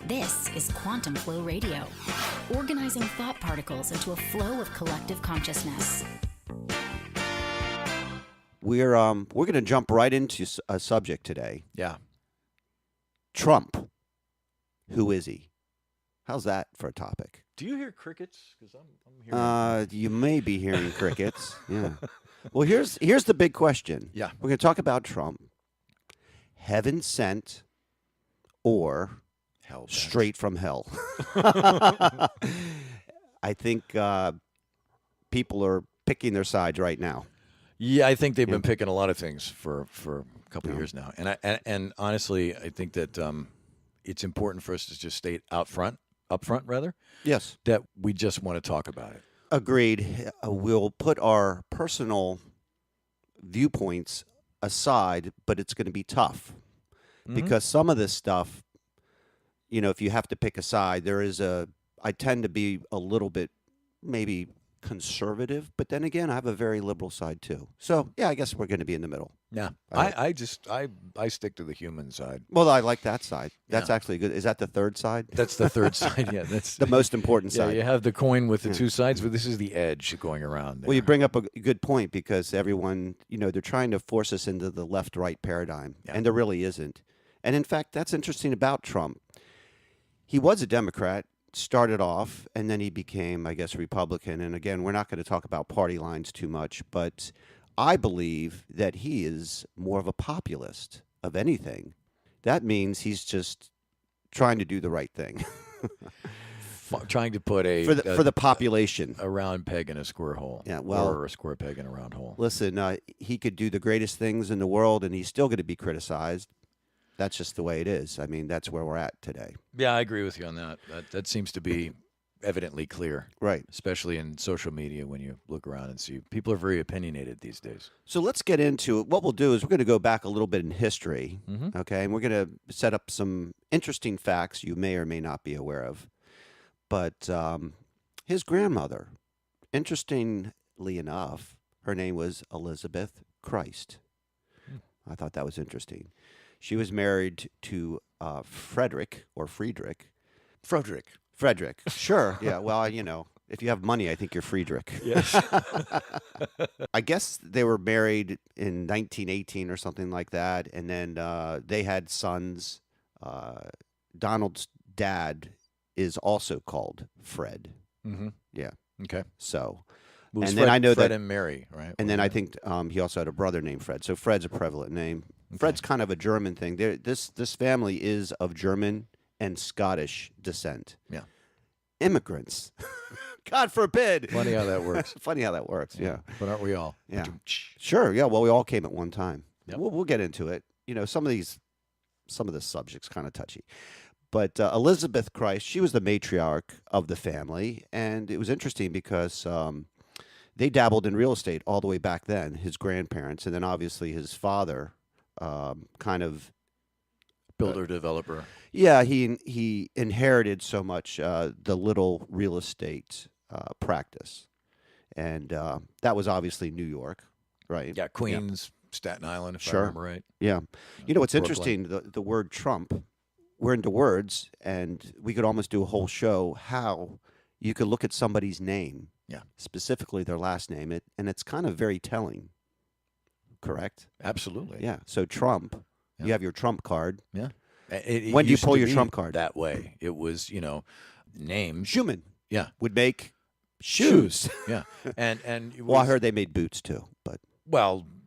This is Quantum Flow Radio, organizing thought particles into a flow of collective consciousness. We're going to jump right into a subject today. Yeah. Trump. Who is he? How's that for a topic? Do you hear crickets? Because I'm hearing. You may be hearing crickets. Yeah. Well, here's the big question. Yeah. We're going to talk about Trump. Heaven sent or Hell bent. straight from hell. I think people are picking their sides right now. Yeah, I think they've been picking a lot of things for a couple of years now, and honestly, I think that it's important for us to just state up front, rather. Yes. That we just want to talk about it. Agreed. We'll put our personal viewpoints aside, but it's going to be tough because some of this stuff, if you have to pick a side, I tend to be a little bit maybe conservative, but then again, I have a very liberal side too. So yeah, I guess we're going to be in the middle. Yeah, I stick to the human side. Well, I like that side. That's actually good. Is that the third side? That's the third side. Yeah, that's the most important side. Yeah, you have the coin with the two sides, but this is the edge going around there. Well, you bring up a good point because everyone, they're trying to force us into the left-right paradigm, and there really isn't. And in fact, that's interesting about Trump. He was a Democrat, started off, and then he became, I guess, a Republican. And again, we're not going to talk about party lines too much, but I believe that he is more of a populist of anything. That means he's just trying to do the right thing. Trying to put for the population a round peg in a square hole. Yeah, well, or a square peg in a round hole. Listen, he could do the greatest things in the world, and he's still going to be criticized. That's just the way it is. I mean, that's where we're at today. Yeah, I agree with you on that. That seems to be evidently clear. Right. Especially in social media when you look around and see people are very opinionated these days. So let's get into it. What we'll do is we're going to go back a little bit in history, okay? And we're going to set up some interesting facts you may or may not be aware of. But his grandmother, interestingly enough, her name was Elizabeth Christ. I thought that was interesting. She was married to Frederick. Frederick. Sure. Yeah. Well, if you have money, I think you're Friedrich. Yes. I guess they were married in 1918 or something like that. And then they had sons. Donald's dad is also called Fred. Mm-hmm. Yeah. Okay. So, and then I know Fred that, and Mary, right? And then I think he also had a brother named Fred. So Fred's a prevalent name. Okay. Fred's kind of a German thing. This family is of German and Scottish descent. Yeah. Immigrants. God forbid. Funny how that works. Funny how that works, yeah. But aren't we all? Yeah. Sure, yeah. Well, we all came at one time. Yep. We'll get into it. Some of the subjects kind of touchy. But Elizabeth Christ, she was the matriarch of the family. And it was interesting because they dabbled in real estate all the way back then, his grandparents. And then obviously his father kind of builder-developer. Yeah, he inherited so much the little real estate practice. And that was obviously New York, right? Yeah, Queens, Staten Island, if Sure. I remember right. Yeah. What's Brooklyn. interesting, the word Trump, we're into words, and we could almost do a whole show how you could look at somebody's name, specifically their last name, and it's kind of very telling, correct? Absolutely. Yeah. So Trump, you have your Trump card. Yeah. When do you pull your Trump card? That way. It was, names. Schumann. Yeah. Would make shoes. Yeah. And well, I heard they made boots too, but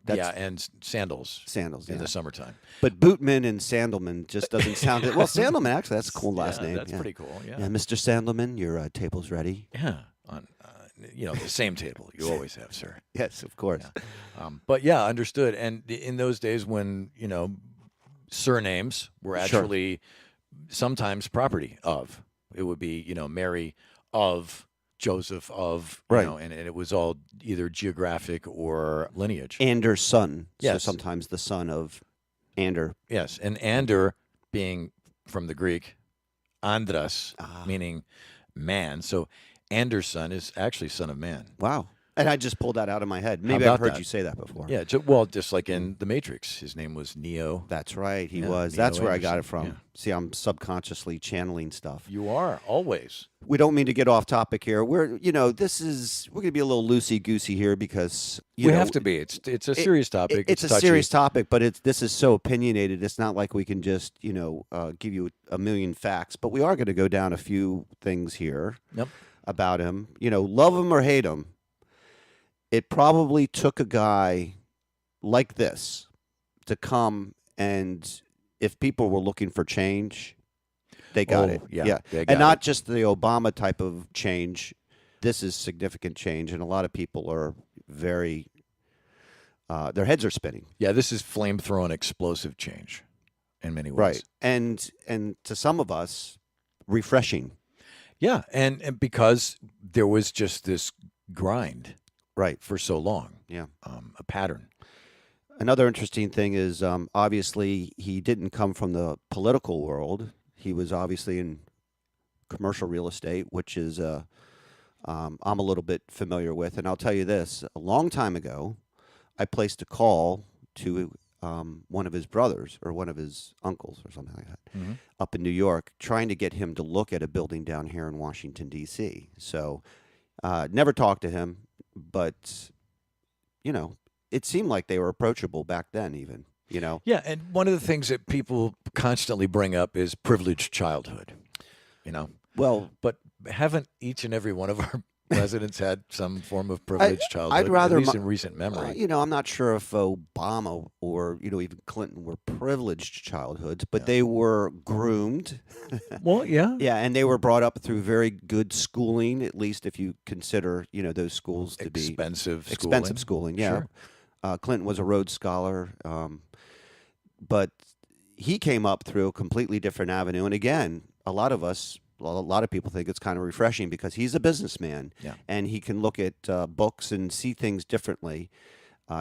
and sandals. Sandals, in the summertime. But Bootman and Sandelman just doesn't sound it. Well, Sandelman, actually, that's a cool last name. That's pretty cool, yeah. Yeah, Mr. Sandelman, your table's ready. Yeah, on the same table you always have, sir. Yes, of course. Yeah. But yeah, understood. And in those days when, surnames were actually sometimes property of, it would be, Mary of Joseph of, right. And it was all either geographic or lineage. Ander's son. Yes. So sometimes the son of Ander. Yes. And Ander being from the Greek, andros, meaning man. So Ander's son is actually son of man. Wow. And I just pulled that out of my head. Maybe about I've heard that? you say that before. Yeah, just like in The Matrix, his name was Neo. That's right. He Yeah, was. Neo That's where I got it Anderson, from. yeah. See, I'm subconsciously channeling stuff. You are always. We don't mean to get off topic here. We're going to be a little loosey goosey here because We have to be. It's a serious topic. It's a touchy. serious topic, but this is so opinionated. It's not like we can just give you a million facts. But we are going to go down a few things here Yep. about him. Love him or hate him. It probably took a guy like this to come, and if people were looking for change, they got it. Yeah. And not just the Obama type of change. This is significant change, and a lot of people are very their heads are spinning. Yeah, this is flamethrowing explosive change in many ways. Right. And to some of us, refreshing. Yeah, and because there was just this grind Right. for so long. Yeah. A pattern. Another interesting thing is obviously he didn't come from the political world. He was obviously in commercial real estate, which is I'm a little bit familiar with. And I'll tell you this, a long time ago, I placed a call to one of his brothers or one of his uncles or something like that up in New York, trying to get him to look at a building down here in Washington, D.C. So never talked to him, but, it seemed like they were approachable back then even, Yeah, and one of the things that people constantly bring up is privileged childhood. Well, But haven't each and every one of our presidents had some form of privileged childhood? I'd rather at least in recent memory. I'm not sure if Obama or even Clinton were privileged childhoods, but they were groomed. Well, yeah. Yeah, and they were brought up through very good schooling, at least if you consider those schools to be Expensive schooling. Yeah, Sure. Clinton was a Rhodes Scholar, but he came up through a completely different avenue. And again, a lot of people think it's kind of refreshing because he's a businessman and he can look at books and see things differently.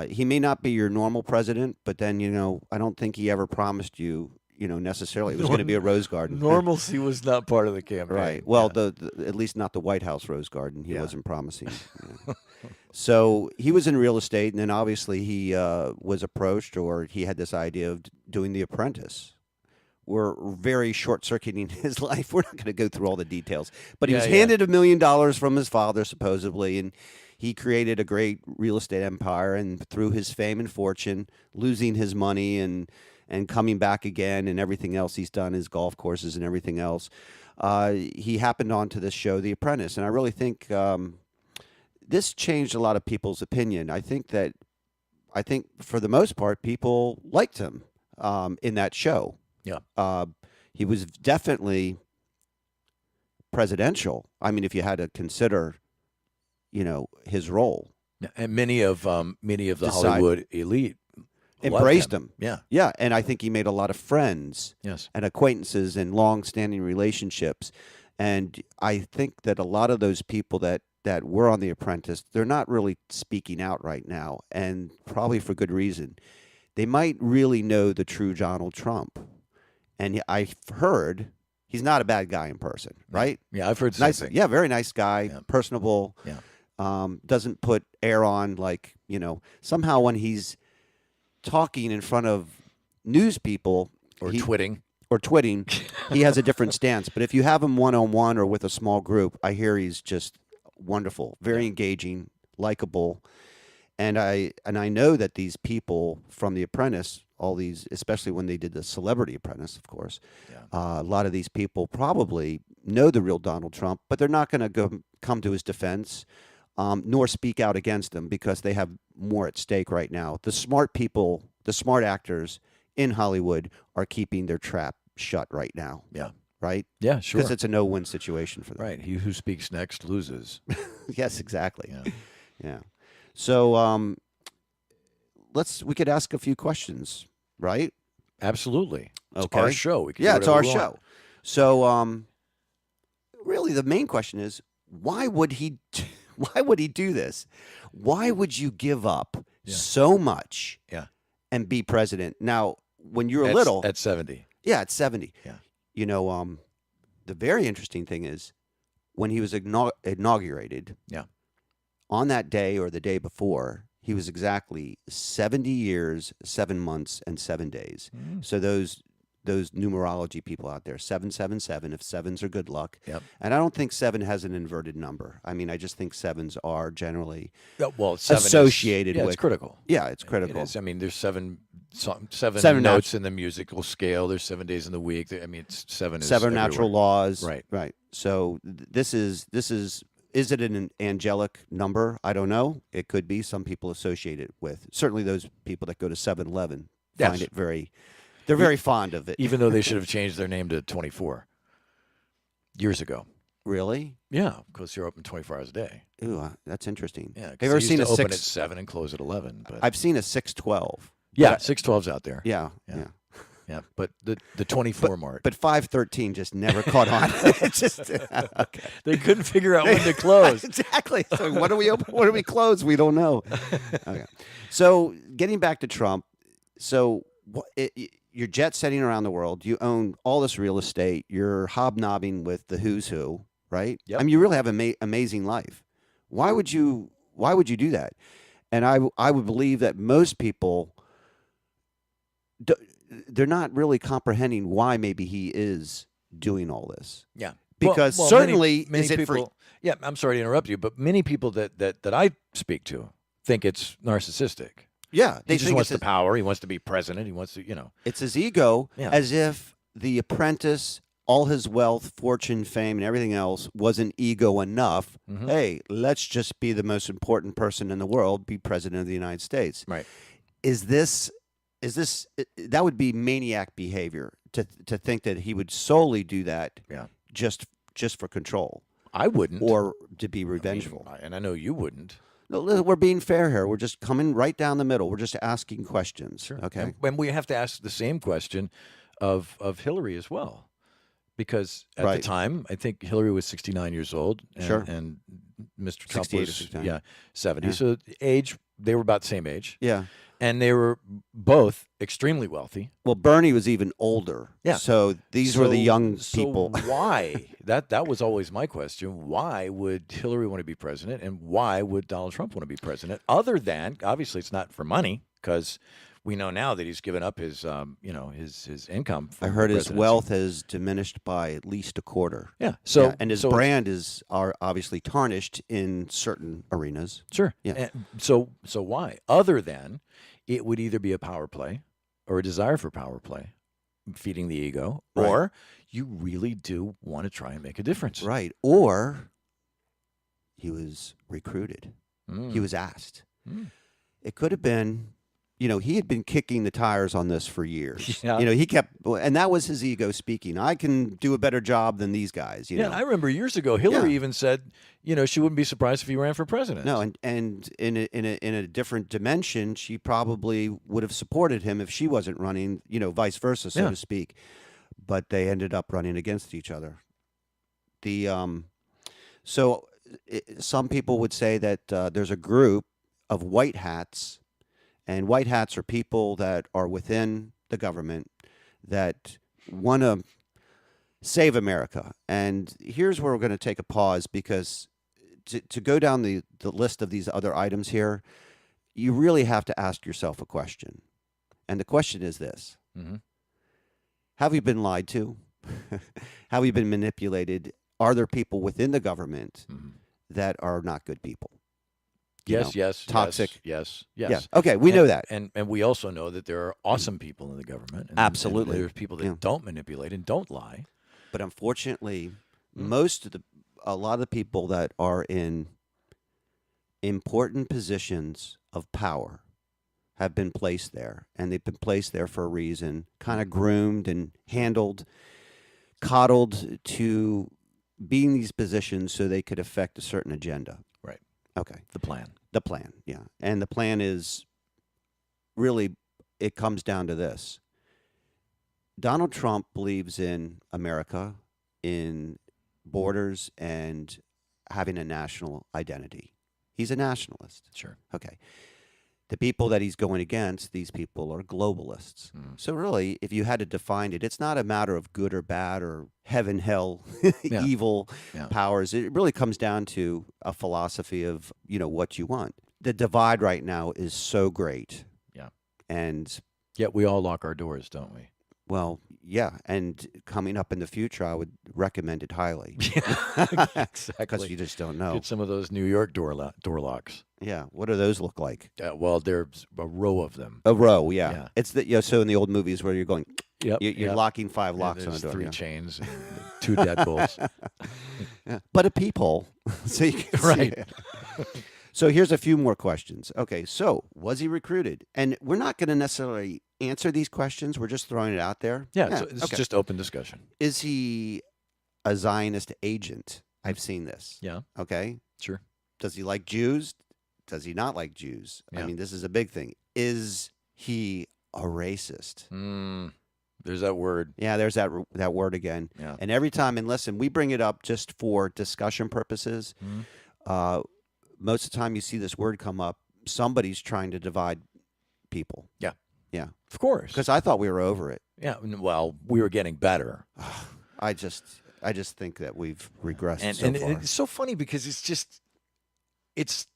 He may not be your normal president, but then, I don't think he ever promised you, necessarily it was going to be a rose garden. Normalcy was not part of the campaign. Right. Well, at least not the White House rose garden. He wasn't promising. So he was in real estate, and then obviously he was approached, or he had this idea of doing The Apprentice. We're very short-circuiting his life. We're not going to go through all the details. But he was handed $1 million from his father, supposedly, and he created a great real estate empire. And through his fame and fortune, losing his money and coming back again and everything else he's done, his golf courses and everything else, he happened onto this show, The Apprentice. And I really think this changed a lot of people's opinion. I think for the most part, people liked him in that show. Yeah. He was definitely presidential. I mean, if you had to consider, his role. And many of the Hollywood elite embraced him. Yeah. Yeah. And I think he made a lot of friends and acquaintances and long-standing relationships. And I think that a lot of those people that were on The Apprentice, they're not really speaking out right now, and probably for good reason. They might really know the true Donald Trump. And I've heard he's not a bad guy in person, right? Yeah, I've heard nice. something. Yeah, very nice guy, personable. Yeah. Doesn't put air on like, somehow when he's talking in front of news people Or twitting, he has a different stance. But if you have him one-on-one or with a small group, I hear he's just wonderful, very engaging, likable. And I know that these people from The Apprentice, all these, especially when they did the Celebrity Apprentice, of course, a lot of these people probably know the real Donald Trump, but they're not going to come to his defense, nor speak out against him because they have more at stake right now. The smart people, the smart actors in Hollywood are keeping their trap shut right now. Yeah. Right? Yeah, sure. Because it's a no-win situation for them. Right. He who speaks next loses. Yes, exactly. Yeah. Yeah. So we could ask a few questions, right? Absolutely. It's Okay. our show. We can do It's whatever our we want. show. So really the main question is why would he do this? Why would you give up so much and be president? Now, when you're little at 70. Yeah, at 70. Yeah. The very interesting thing is when he was inaugurated, on that day or the day before, he was exactly 70 years, 7 months, and 7 days. So those numerology people out there, 777, if sevens are good luck. Yep. And I don't think 7 has an inverted number. I mean, I just think sevens are generally Well, 7 associated is, with. it's critical. Yeah, it's critical. It is. I mean, there's seven Seven notes in the musical scale. There's 7 days in the week. I mean, it's seven Seven natural everywhere. laws. Right. Right. So this is it an angelic number? I don't know. It could be. Some people associate it with. Certainly those people that go to 7-Eleven find it very. They're very fond of it. Even though they should have changed their name to 24 years ago. Really? Yeah, because you're open 24 hours a day. Ooh, that's interesting. Yeah, Have they you ever used seen to a open 6? at 7 and close at 11. But I've seen a 612. yeah, 612's out there. Yeah. Yeah, but the 24 mark. But 513 just never caught on. It's just okay. They couldn't figure out when to close. Exactly. So what do we open? What do we close? We don't know. Okay. So getting back to Trump, so you're jet setting around the world. You own all this real estate. You're hobnobbing with the who's who, right? Yep. I mean, you really have an amazing life. Why would you do that? And I would believe that most people, they're not really comprehending why maybe he is doing all this. Yeah. Because Well, certainly many is it people, for. Yeah, I'm sorry to interrupt you, but many people that I speak to think it's narcissistic. Yeah, He just wants the power. He wants to be president. He wants to, It's his ego, Yeah. as if The Apprentice, all his wealth, fortune, fame, and everything else wasn't ego enough. Mhm. Hey, let's just be the most important person in the world, be president of the United States. Right. Is this that would be maniac behavior to think that he would solely do that Yeah. just for control I wouldn't. or to be I mean, revengeful. and I know you wouldn't. No, we're being fair here. We're just coming right down the middle. We're just asking questions. Okay. And we have to ask the same question of Hillary as well. Because at the Right. time, I think Hillary was 69 years old. And, Sure. And Mr. Trump 68 or was 69. 70. Yeah. So age, they were about the same age. Yeah. And they were both extremely wealthy. Well, Bernie was even older. Yeah. So these were the young people. So why? that was always my question. Why would Hillary want to be president, and why would Donald Trump want to be president? Other than, obviously, it's not for money, because we know now that he's given up his, his income. I From heard the his presidency. wealth has diminished by at least a quarter. Yeah. So Yeah, and his so brand are obviously tarnished in certain arenas. Sure. Yeah. And so why? Other than it would either be a power play or a desire for power play, feeding the ego, Right. or you really do want to try and make a difference. Right. Or he was recruited. Mm. He was asked. Mm. It could have been, he had been kicking the tires on this for years. Yeah. He kept, and that was his ego speaking. I can do a better job than these guys. Yeah, I remember years ago, Hillary Yeah. even said, she wouldn't be surprised if he ran for president. No, and in a different dimension, she probably would have supported him if she wasn't running, vice versa, so Yeah. to speak. But they ended up running against each other. Some people would say that there's a group of white hats, and white hats are people that are within the government that want to save America. And here's where we're going to take a pause, because to go down the list of these other items here, you really have to ask yourself a question. And the question is this. Mm-hmm. Have you been lied to? Have you been manipulated? Are there people within the government that are not good people? Yes. Toxic. Yes. Yeah. Okay, we know that. And we also know that there are awesome people in the government. And Absolutely. there's people that don't manipulate and don't lie. But unfortunately, a lot of the people that are in important positions of power have been placed there, and they've been placed there for a reason, kind of groomed and handled, coddled to be in these positions so they could affect a certain agenda. Right. Okay. The plan. The plan, yeah. And the plan is really, it comes down to this. Donald Trump believes in America, in borders, and having a national identity. He's a nationalist. Sure. Okay. The people that he's going against, these people are globalists. So really, if you had to define it, it's not a matter of good or bad or heaven, hell, Yeah. evil Yeah. powers. It really comes down to a philosophy of, what you want. The divide right now is so great. Yeah. And Yet we all lock our doors, don't we? well, yeah. And coming up in the future, I would recommend it highly. Exactly. Because you just don't know. Get some of those New York door locks. Yeah. What do those look like? Well, there's a row of them. A row, yeah. Yeah. It's the so in the old movies where you're going, Yep. you're locking 5 Yeah, locks on a there's door. 3 yeah. chains, and 2 deadbolts. Yeah. But a peephole, so you can see Right. it. So here's a few more questions. Okay, so was he recruited? And we're not going to necessarily answer these questions. We're just throwing it out there. Yeah, so it's okay. just open discussion. Is he a Zionist agent? I've seen this. Yeah, Okay. sure. Does he like Jews? Does he not like Jews? I Yeah. mean, this is a big thing. Is he a racist? There's that word. Yeah, there's that word again. Yeah. And every time, and listen, we bring it up just for discussion purposes. Most of the time you see this word come up, somebody's trying to divide people. Yeah. Yeah. Of course. Because I thought we were over it. Yeah, well, we were getting better. I just think that we've regressed And, so and far. it's so funny because it's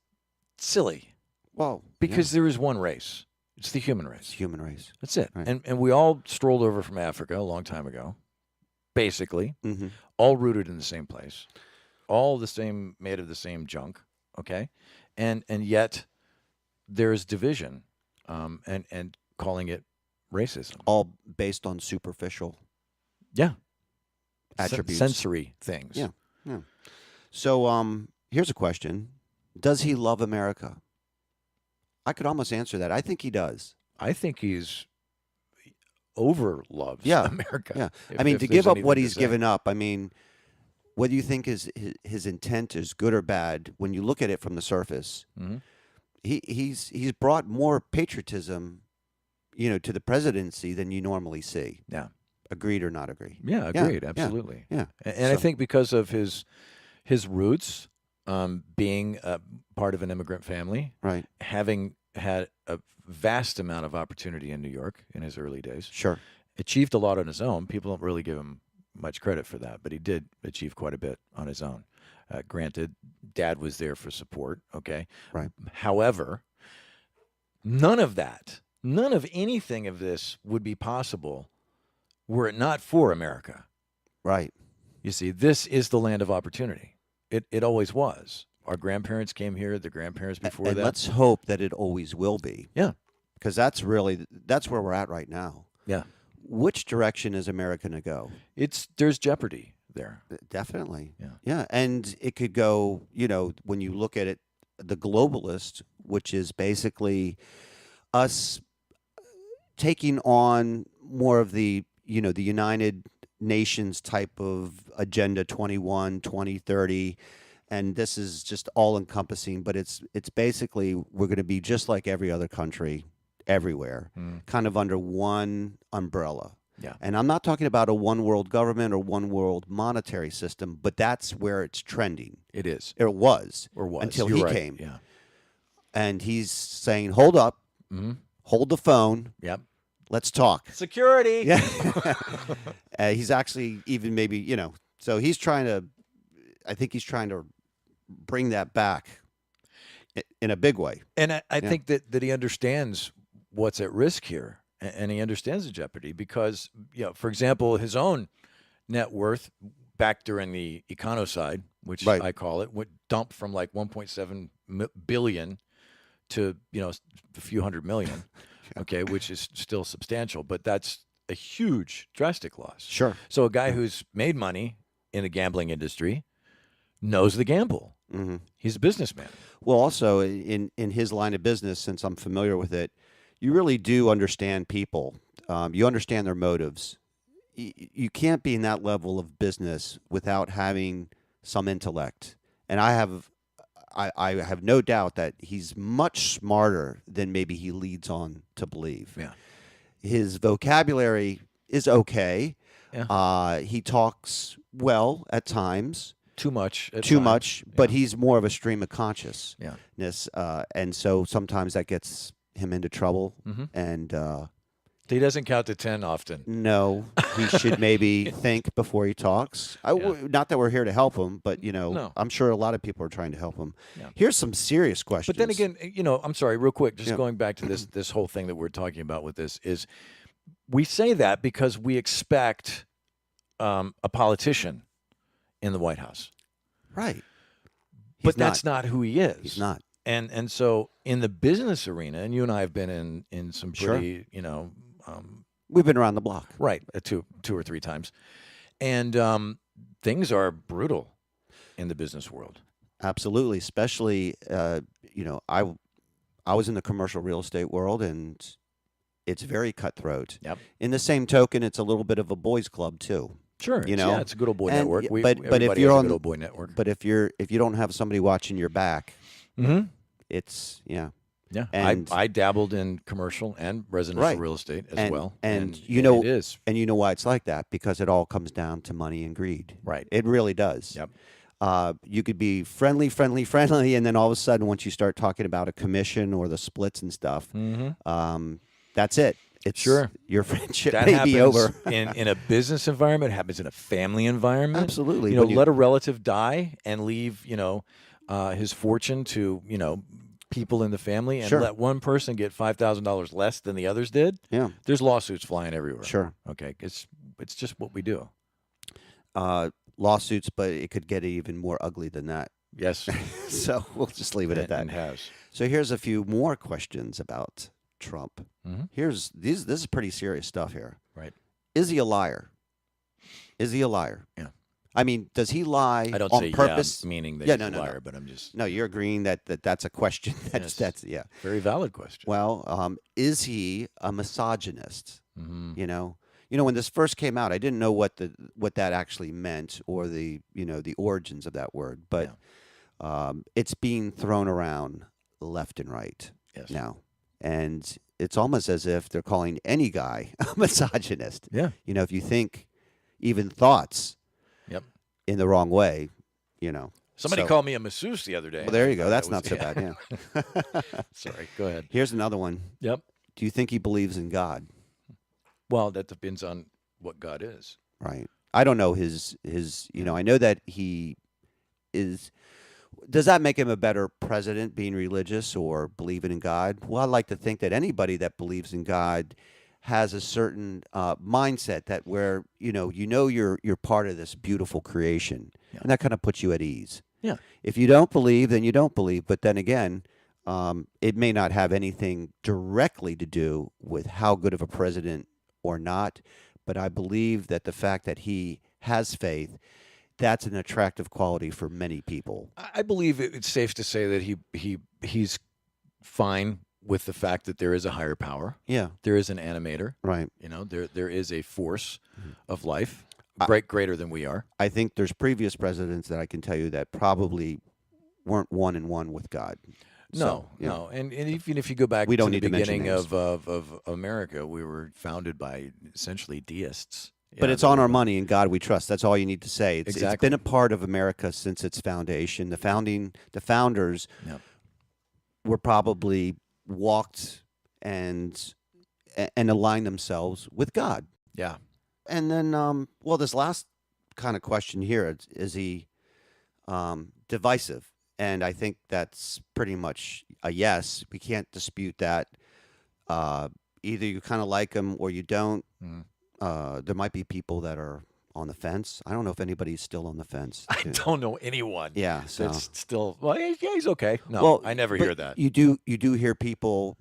silly. Well, Because there is one race. It's the human it's race. human race. That's it. Right. And we all strolled over from Africa a long time ago, basically, Mm-hmm. all rooted in the same place, all the same, made of the same junk, okay? And yet there's division and calling it racism. All based on superficial Yeah. attributes. Sensory things. Yeah. Yeah. So here's a question. Does he love America? I could almost answer that. I think he does. I think he's over loves Yeah. America. Yeah. if- I mean, if to there's give up anything what to he's say. given up, I mean, whether you think his intent is good or bad, when you look at it from the surface, Mhm. he's brought more patriotism, to the presidency than you normally see. Yeah. Agreed or not agree? Yeah, Yeah, agreed. yeah, Absolutely. yeah. And I So- think because of his roots, being a part of an immigrant family, Right. having had a vast amount of opportunity in New York in his early days, Sure. achieved a lot on his own. People don't really give him much credit for that, but he did achieve quite a bit on his own. Granted, Dad was there for support, okay? Right. However, none of anything of this would be possible were it not for America. Right. You see, this is the land of opportunity. It always was. Our grandparents came here, the grandparents before And that. let's hope that it always will be. Yeah. Because that's where we're at right now. Yeah. Which direction is America going to go? There's jeopardy there. Definitely. Yeah. Yeah. And it could go, when you look at it, the globalist, which is basically us taking on more of the, the United Nations type of Agenda 21, 2030. And this is just all encompassing, but it's basically we're going to be just like every other country everywhere, kind of under one umbrella. Yeah. And I'm not talking about a one world government or one world monetary system, but that's where it's trending. It is. It was. Or was. Until You're he right. came. Yeah. And he's saying, hold up, hold the phone, Yep. let's talk. Security. Yeah. He's actually even maybe, so he's trying to, I think he's trying to bring that back in a big way. And I think that he understands what's at risk here, and he understands the jeopardy because, for example, his own net worth back during the econocide, which Right. I call it, went dumped from like 1.7 billion to a few hundred million. Okay, which is still substantial, but that's a huge, drastic loss. Sure. So a guy who's made money in the gambling industry knows the gamble. Mm-hmm. He's a businessman. Well, also in his line of business, since I'm familiar with it, you really do understand people. You understand their motives. You can't be in that level of business without having some intellect. And I have no doubt that he's much smarter than maybe he leads on to believe. Yeah. His vocabulary is okay. Yeah. He talks well at times. Too much. at Too times. much, but Yeah. he's more of a stream of consciousness. Yeah. And so sometimes that gets him into trouble, Mm-hmm. and He doesn't count to 10 often. no, he should maybe think before he talks. Not that we're here to help him, but No. I'm sure a lot of people are trying to help him. Yeah. Here's some serious questions. But then again, I'm sorry, real quick, just Yeah. going back to this whole thing that we're talking about with this is we say that because we expect a politician in the White House. right? But that's not who he is. He's not. And so in the business arena, and you and I have been in some Sure. pretty, We've been around the block. right, two or three times. And things are brutal in the business world. Absolutely, especially I was in the commercial real estate world, and it's very cutthroat. Yep. In the same token, it's a little bit of a boys' club too. Sure. Yeah, it's a good old boy And- network. but if Everybody you're has on a good old boy network. But if you don't have somebody watching your back, Mm-hmm. it's Yeah, And- I dabbled in commercial and residential Right. you as And- well, and it is and you know why it's like that, because it all comes down to money and greed. right. It really does. Yep. You could be friendly, and then all of a sudden, once you start talking about a commission or the splits and stuff, Mm-hmm. that's it. It's Sure. your friendship That may happens be over. in a business environment. It happens in a family environment. Absolutely. Let a relative die and leave his fortune to people in the family, and Sure. let one person get $5,000 less than the others did. Yeah, There's lawsuits flying everywhere. sure. Okay, it's just what we do. Lawsuits, but it could get even more ugly than that. Yes, So we'll just leave it at that. and has. So here's a few more questions about Trump. Mhm. This is pretty serious stuff here. Right. Is he a liar? Is he a liar? Yeah. I mean, does he lie I don't on say purpose? meaning that Yeah, he's no, a no, no. liar, but I'm just No, you're agreeing that's a question. Yes. That's yeah. very valid question. Well, is he a misogynist? Mhm. When this first came out, I didn't know what that actually meant, or the origins of that word, but it's being thrown around left and right Yes. now, and it's almost as if they're calling any guy a misogynist. Yeah. If you think even thoughts Yep. in the wrong way, Somebody So- called me a masseuse the other day. Well, there you go. That's That not was- so bad. Yeah. Sorry. Go ahead. Here's another one. Yep. Do you think he believes in God? Well, that depends on what God is. Right. I don't know his. I know that he is. Does that make him a better president, being religious or believing in God? Well, I like to think that anybody that believes in God has a certain mindset that where you're part of this beautiful creation, and that kind of puts you at ease. Yeah. If you don't believe, then you don't believe. But then again, it may not have anything directly to do with how good of a president or not. But I believe that the fact that he has faith, that's an attractive quality for many people. I believe it's safe to say that he's fine with the fact that there is a higher power. Yeah. There is an animator. Right. There is a force of life I- greater than we are. I think there's previous presidents that I can tell you that probably weren't one and one with God. So, No. And even if you go back We don't to the need to mention beginning names. of America, we were founded by essentially deists. But it's on our money, and God we trust. That's all you need to say. It's Exactly. been a part of America since its foundation. The founders Yep. were probably walked and aligned themselves with God. Yeah. And then, this last kind of question here is he divisive? And I think that's pretty much a yes. We can't dispute that. Either you kind of like him or you don't. Mhm. There might be people that are on the fence. I don't know if anybody's still on the fence. I don't know anyone. Yeah, so That's still he's okay. No, well, I never but hear that. You do hear people.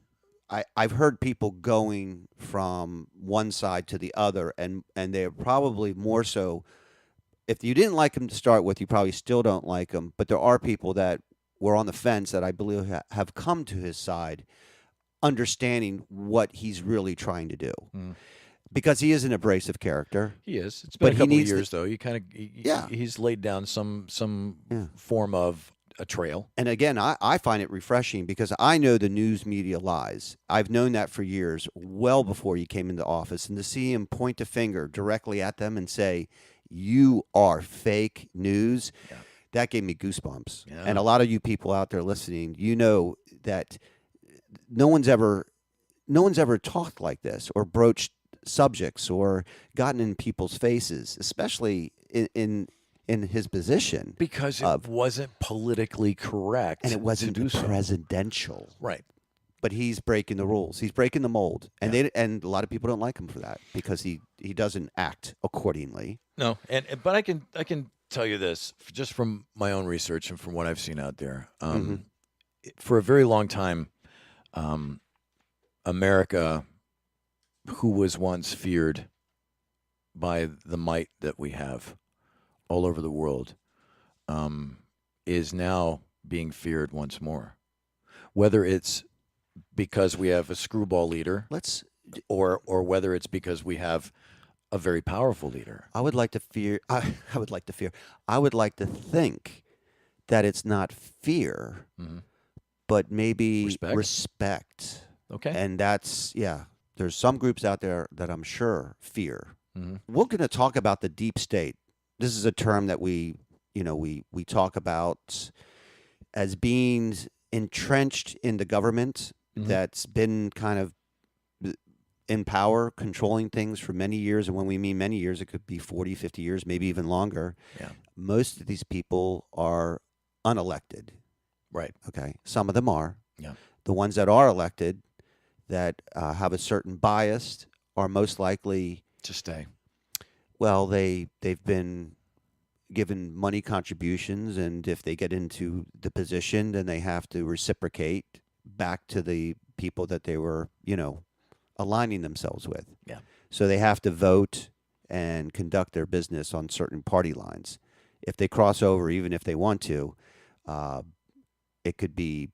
I've heard people going from one side to the other, and they're probably more so. If you didn't like him to start with, you probably still don't like him. But there are people that were on the fence that I believe have come to his side, understanding what he's really trying to do. Mm. Because he is an abrasive character. He is. It's been But a he couple of needs to- years though. Yeah. He's laid down some Yeah. form of a trail. And again, I find it refreshing because I know the news media lies. I've known that for years, well before he came into office. And to see him point a finger directly at them and say, "You are fake news," that gave me goosebumps. Yeah. And a lot of you people out there listening, you know that no one's ever talked like this or broached subjects or gotten in people's faces, especially in his position, because it wasn't politically correct, and it wasn't to do so. presidential. Right. But he's breaking the rules. He's breaking the mold, and and a lot of people don't like him for that because he doesn't act accordingly. No, but I can tell you this just from my own research and from what I've seen out there. For a very long time, America, who was once feared by the might that we have all over the world, is now being feared once more. Whether it's because we have a screwball leader, or whether it's because we have a very powerful leader. I would like to think that it's not fear, but maybe respect. Okay. And that's, there's some groups out there that I'm sure fear. We're going to talk about the deep state. This is a term that we talk about as being entrenched in the government that's been kind of in power, controlling things for many years. And when we mean many years, it could be 40, 50 years, maybe even longer. Yeah. Most of these people are unelected. Right. Okay. Some of them are. Yeah. The ones that are elected that have a certain bias are most likely to stay. Well, they've been given money contributions, and if they get into the position, then they have to reciprocate back to the people that they were, aligning themselves with. Yeah. So they have to vote and conduct their business on certain party lines. If they cross over, even if they want to, it could be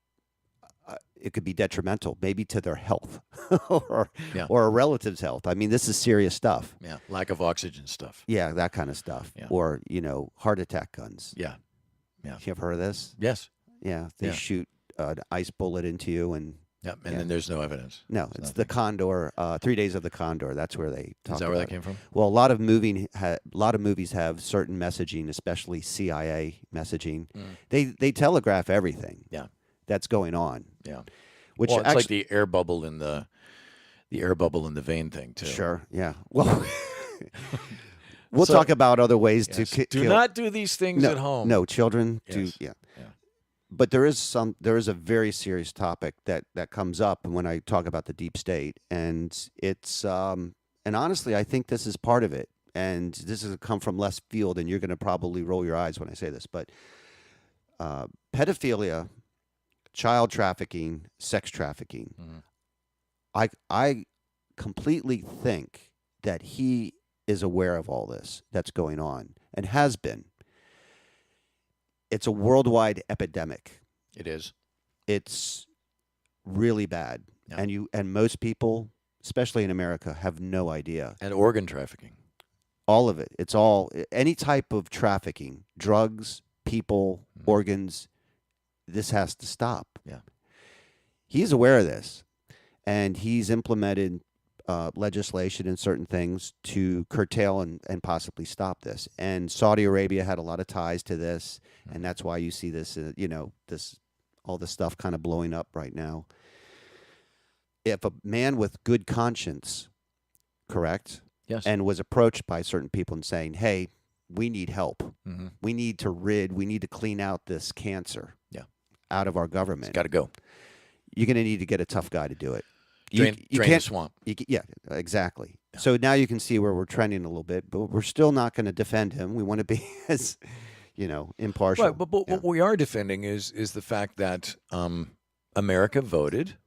detrimental, maybe to their health or a relative's health. I mean, this is serious stuff. Yeah, lack of oxygen stuff. Yeah, that kind of stuff. Yeah. Or, heart attack guns. Yeah. Yeah. You ever heard of this? Yes. Yeah, they shoot an ice bullet into you and then there's no evidence. No, it's the Condor, 3 Days of the Condor. That's where they talk about it. Is that where that came from? Well, a lot of movies have certain messaging, especially CIA messaging. They telegraph everything. Yeah. That's going on. Yeah. Which it's like the air bubble in the vein thing too. Sure. Yeah. Well, we'll talk about other ways to kill. Do not do these things at home. No, children do. Yeah. But there is a very serious topic that comes up when I talk about the deep state, and it's and honestly, I think this is part of it. And this has come from left field, and you're going to probably roll your eyes when I say this, but pedophilia, child trafficking, sex trafficking. I completely think that he is aware of all this that's going on and has been. It's a worldwide epidemic. It is. It's really bad. Yeah. And most people, especially in America, have no idea. And organ trafficking. All of it. It's all any type of trafficking, drugs, people, organs. This has to stop. Yeah. He's aware of this, and he's implemented legislation and certain things to curtail and possibly stop this. And Saudi Arabia had a lot of ties to this, and that's why you see this, all this stuff kind of blowing up right now. If a man with good conscience, correct, yes, and was approached by certain people and saying, "Hey, we need help. We need to clean out this cancer, out of our government. It's got to go. You're going to need to get a tough guy to do it." Drain the swamp. Yeah, exactly. Yeah. So now you can see where we're trending a little bit, but we're still not going to defend him. We want to be as, impartial. Right, but what we are defending is the fact that America voted,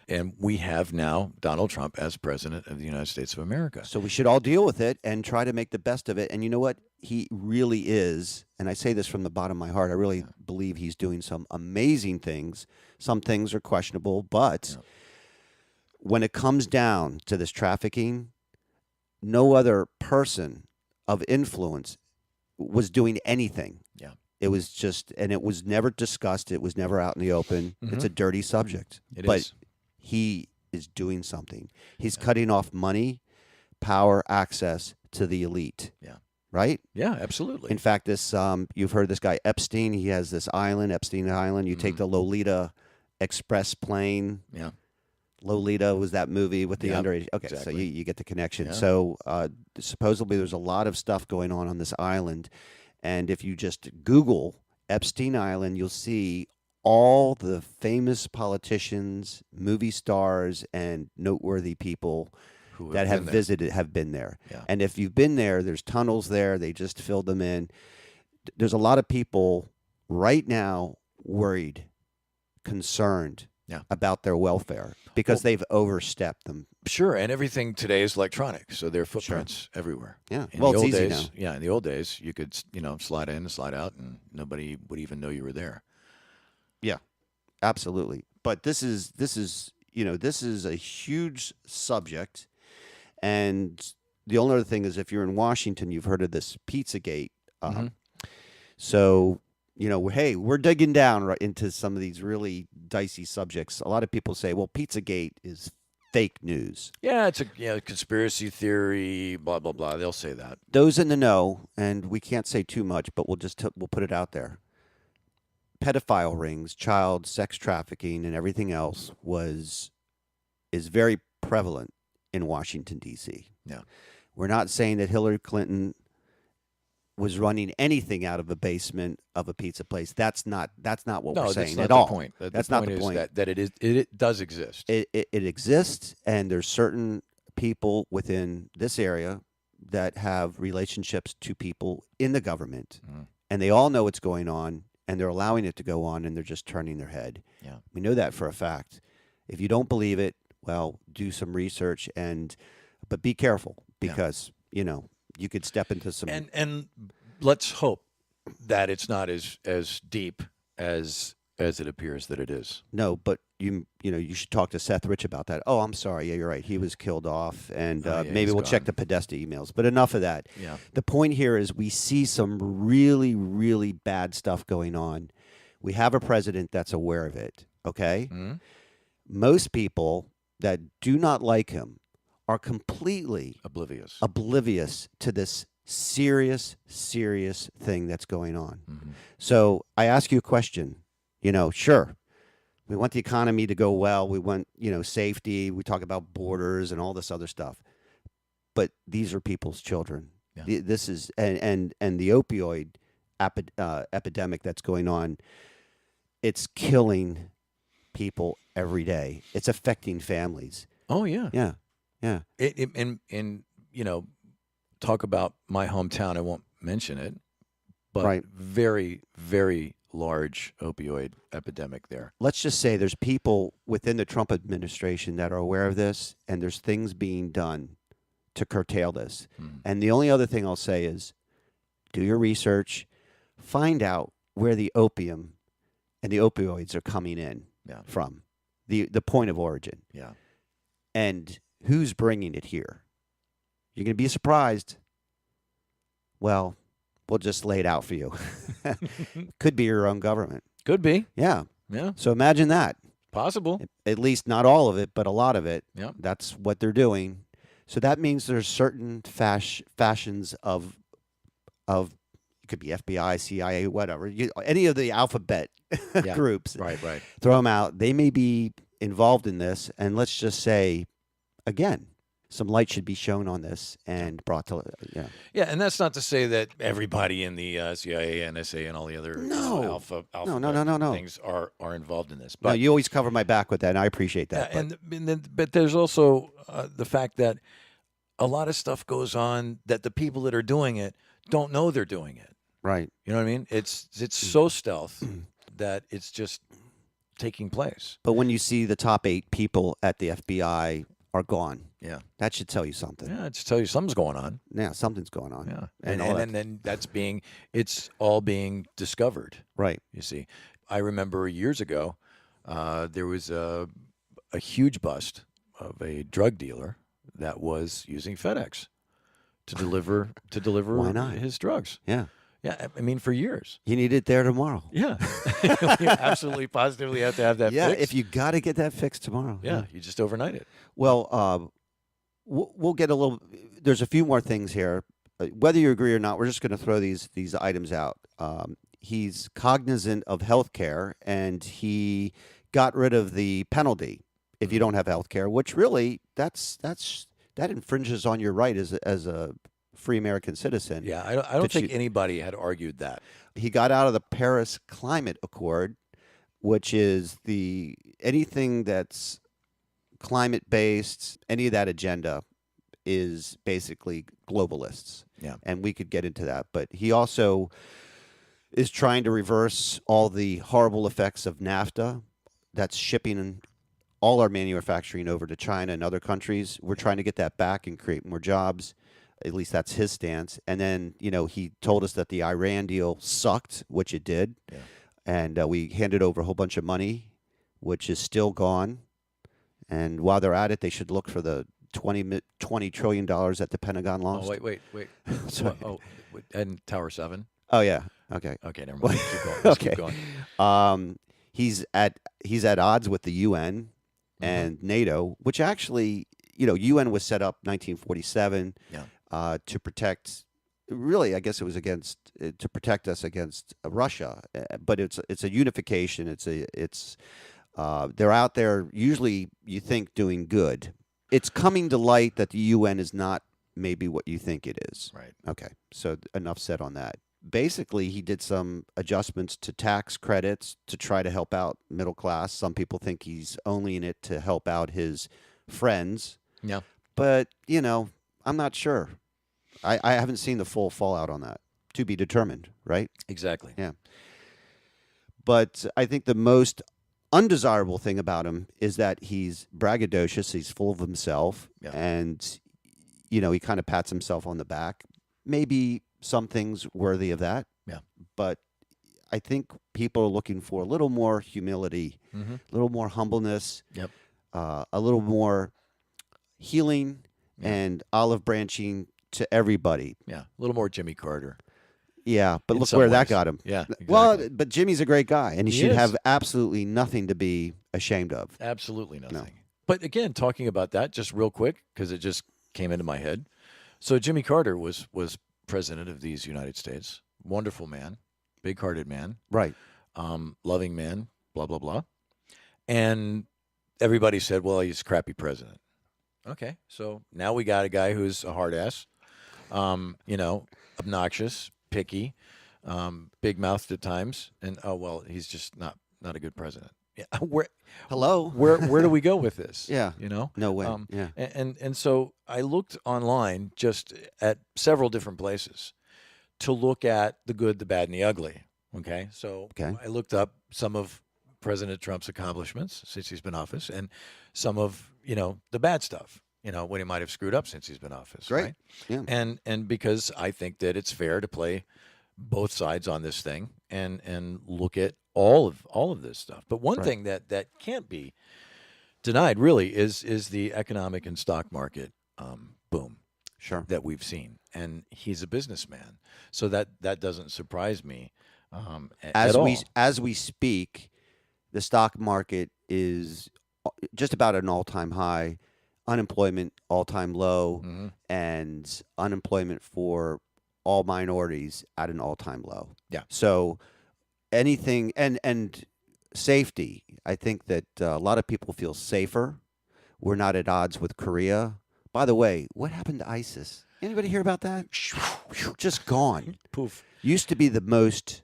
and we have now Donald Trump as president of the United States of America. So we should all deal with it and try to make the best of it. And you know what? He really is, and I say this from the bottom of my heart, I really believe he's doing some amazing things. Some things are questionable, but... when it comes down to this trafficking, no other person of influence was doing anything. Yeah. It was just, and it was never discussed. It was never out in the open. It's a dirty subject. But he is doing something. He's cutting off money, power, access to the elite. Yeah. Right? Yeah, absolutely. In fact, this you've heard this guy Epstein. He has this island, Epstein Island. You take the Lolita Express plane. Yeah. Lolita was that movie with the Yep, underage. Okay, so exactly. you get the connection. Yeah. So supposedly there's a lot of stuff going on this island. And if you just Google Epstein Island, you'll see all the famous politicians, movie stars, and noteworthy people Who that have been there. visited have been there. Yeah. And if you've been there, there's tunnels there. They just filled them in. There's a lot of people right now worried, concerned Yeah. about their welfare because they've overstepped them. Sure, and everything today is electronic, so there are footprints everywhere. Yeah. In Well, the it's old easy days, now. Yeah, in the old days, you could slide in and slide out, and nobody would even know you were there. Yeah, absolutely. But this is this is a huge subject, and the only other thing is if you're in Washington, you've heard of this Pizzagate. So hey, we're digging down right into some of these really dicey subjects. A lot of people say, well, Pizzagate is fake news. Yeah, it's a conspiracy theory, blah blah blah. They'll say that. Those in the know, and we can't say too much, but we'll put it out there. Pedophile rings, child sex trafficking, and everything else is very prevalent in Washington, D.C. Yeah. We're not saying that Hillary Clinton was running anything out of a basement of a pizza place. That's not what we're saying that's at not all. the point. That's the not point the is point. that it does exist. It exists, and there's certain people within this area that have relationships to people in the government, and they all know what's going on, and they're allowing it to go on, and they're just turning their head. Yeah. We know that for a fact. If you don't believe it, well, do some research, but be careful because you could step into some. And let's hope that it's not as deep as it appears that it is. No, but you should talk to Seth Rich about that. Oh, I'm sorry. Yeah, you're right. He was killed off, and maybe we'll check the Podesta emails. But enough of that. Yeah. The point here is we see some really, really bad stuff going on. We have a president that's aware of it. Okay. Mm-hmm. Most people that do not like him are completely oblivious to this serious thing that's going on. Mm-hmm. So I ask you a question. Sure, we want the economy to go well. We want, safety. We talk about borders and all this other stuff. But these are people's children. Yeah. This is and the opioid epidemic that's going on. It's killing people every day. It's affecting families. Oh yeah. Yeah. And talk about my hometown. I won't mention it, but Right. very, very large opioid epidemic there. Let's just say there's people within the Trump administration that are aware of this, and there's things being done to curtail this. And the only other thing I'll say is do your research, find out where the opium and the opioids are coming in from, the point of origin. Yeah. And who's bringing it here? You're going to be surprised. Well, we'll just lay it out for you. Could be your own government. Could be. Yeah. Yeah. So imagine that. Possible. At least not all of it, but a lot of it. Yeah. That's what they're doing. So that means there's certain fashions of it could be FBI, CIA, whatever. Any of the alphabet groups. Right. Throw them out. They may be involved in this, and let's just say, again, some light should be shown on this and brought to Yeah, and that's not to say that everybody in the CIA, NSA, and all the other alpha things are involved in this. But no, you always cover my back with that, and I appreciate that. But there's also the fact that a lot of stuff goes on that the people that are doing it don't know they're doing it. Right. You know what I mean? It's so stealth that it's just taking place. But when you see the top 8 people at the FBI are gone, that should tell you something. Yeah, it should tell you something's going on. Yeah, something's going on. Yeah, and then it's all being discovered. Right. You see, I remember years ago, there was a huge bust of a drug dealer that was using FedEx to deliver Why not? his drugs. Yeah. Yeah, I mean, for years. You need it there tomorrow. Yeah. You absolutely, positively have to have that fixed. If you got to get that fixed tomorrow. Yeah, you just overnight it. Well, we'll get a little. There's a few more things here. Whether you agree or not, we're just going to throw these items out. He's cognizant of healthcare, and he got rid of the penalty if you don't have health care, which really that infringes on your right as a free American citizen. Yeah, I don't think anybody had argued that. He got out of the Paris Climate Accord, which is anything that's climate based, any of that agenda is basically globalists. Yeah. And we could get into that. But he also is trying to reverse all the horrible effects of NAFTA. That's shipping all our manufacturing over to China and other countries. We're trying to get that back and create more jobs. At least that's his stance. And then, he told us that the Iran deal sucked, which it did. Yeah. And we handed over a whole bunch of money, which is still gone. And while they're at it, they should look for the $20 trillion that the Pentagon lost. Oh, wait. Sorry. And Tower 7? Oh, yeah. Okay. Okay, never mind. Keep going. Let's keep going. He's at odds with the UN and NATO, which actually, UN was set up 1947 to protect. Really, I guess it was to protect us against Russia, but it's a unification. It's they're out there usually you think doing good. It's coming to light that the UN is not maybe what you think it is. Right. Okay. So enough said on that. Basically, he did some adjustments to tax credits to try to help out middle class. Some people think he's only in it to help out his friends. Yeah. But, I'm not sure. I haven't seen the full fallout on that. To be determined, right? Exactly. Yeah. But I think the most undesirable thing about him is that he's braggadocious. He's full of himself. Yeah. And, he kind of pats himself on the back. Maybe some things worthy of that. Yeah. But I think people are looking for a little more humility, a little more humbleness, Yep. A little more healing and olive branching to everybody. Yeah. A little more Jimmy Carter. Yeah, but In look some where that ways. got him. Yeah. Exactly. Well, but Jimmy's a great guy, and he should is. have absolutely nothing to be ashamed of. Absolutely nothing. No. But again, talking about that just real quick, because it just came into my head. So Jimmy Carter was president of these United States. Wonderful man, big-hearted man, Right. loving man, blah, blah, blah. And everybody said, well, he's a crappy president. Okay, so now we got a guy who's a hard ass, obnoxious, picky, big-mouthed at times, and, he's just not a good president. Yeah, Hello. where do we go with this? Yeah. No way. Yeah. And so I looked online just at several different places to look at the good, the bad, and the ugly. Okay. So I looked up some of President Trump's accomplishments since he's been in office and some of, the bad stuff, what he might have screwed up since he's been in office. Great. Right? Yeah. And because I think that it's fair to play both sides on this thing and look at all of this stuff. But one thing that can't be denied really is the economic and stock market boom Sure. that we've seen. And he's a businessman, so that doesn't surprise me at all. As we speak, the stock market is just about an all-time high, unemployment all-time low, and unemployment for all minorities at an all-time low. Yeah. So anything and safety, I think that a lot of people feel safer. We're not at odds with Korea. By the way, what happened to ISIS? Anybody hear about that? Just gone. Poof. Used to be the most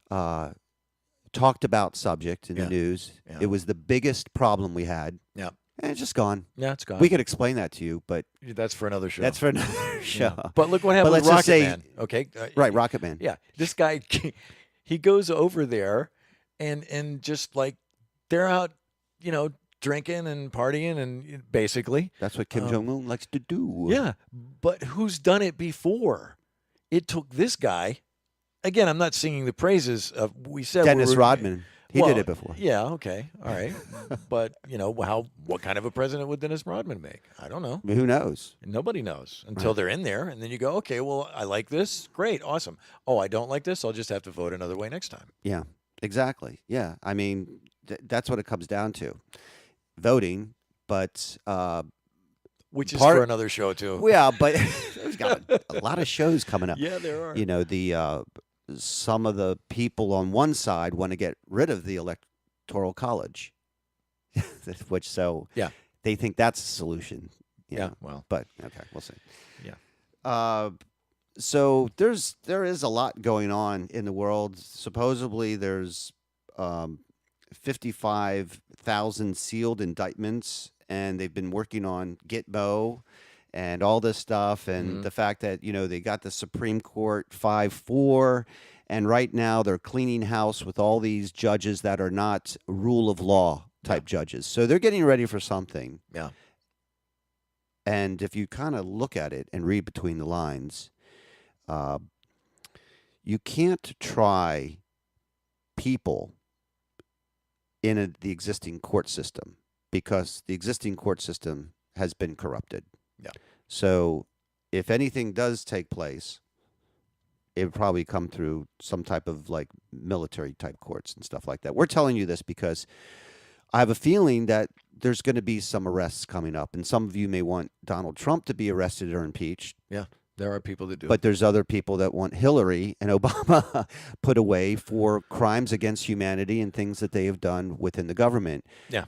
talked about subject in the news. Yeah. It was the biggest problem we had. Yeah. And it's just gone. Yeah, it's gone. We could explain that to you, but That's for another show. that's for another show. Yeah. But look what happened But with let's just Rocket say- Man. Okay. Right, Rocket Man. Yeah. This guy, he goes over there and just like they're out, drinking and partying and basically. That's what Kim Jong-un likes to do. Yeah. But who's done it before? It took this guy. Again, I'm not singing the praises of, we said Dennis Rodman. He did it before. Yeah. Okay. All right. But what kind of a president would Dennis Rodman make? I don't know. Who knows? Nobody knows until they're in there, and then you go, okay, well, I like this. Great, awesome. Oh, I don't like this. I'll just have to vote another way next time. Yeah, exactly. Yeah, I mean, that's what it comes down to. Voting, but Which is part- for another show too. yeah, but there's got a lot of shows coming up. Yeah, there are. The some of the people on one side want to get rid of the electoral college, which Yeah. they think that's a solution. you Yeah. know. Well. But okay, we'll see. Yeah. So there is a lot going on in the world. Supposedly there's 55,000 sealed indictments, and they've been working on Gitmo and all this stuff, and the fact that they got the Supreme Court 5-4, and right now they're cleaning house with all these judges that are not rule of law type judges. So they're getting ready for something. Yeah. And if you kind of look at it and read between the lines, you can't try people in the existing court system because the existing court system has been corrupted. Yeah. So if anything does take place, it would probably come through some type of like military type courts and stuff like that. We're telling you this because I have a feeling that there's going to be some arrests coming up, and some of you may want Donald Trump to be arrested or impeached. Yeah. There are people that do. But there's other people that want Hillary and Obama put away for crimes against humanity and things that they have done within the government. Yeah.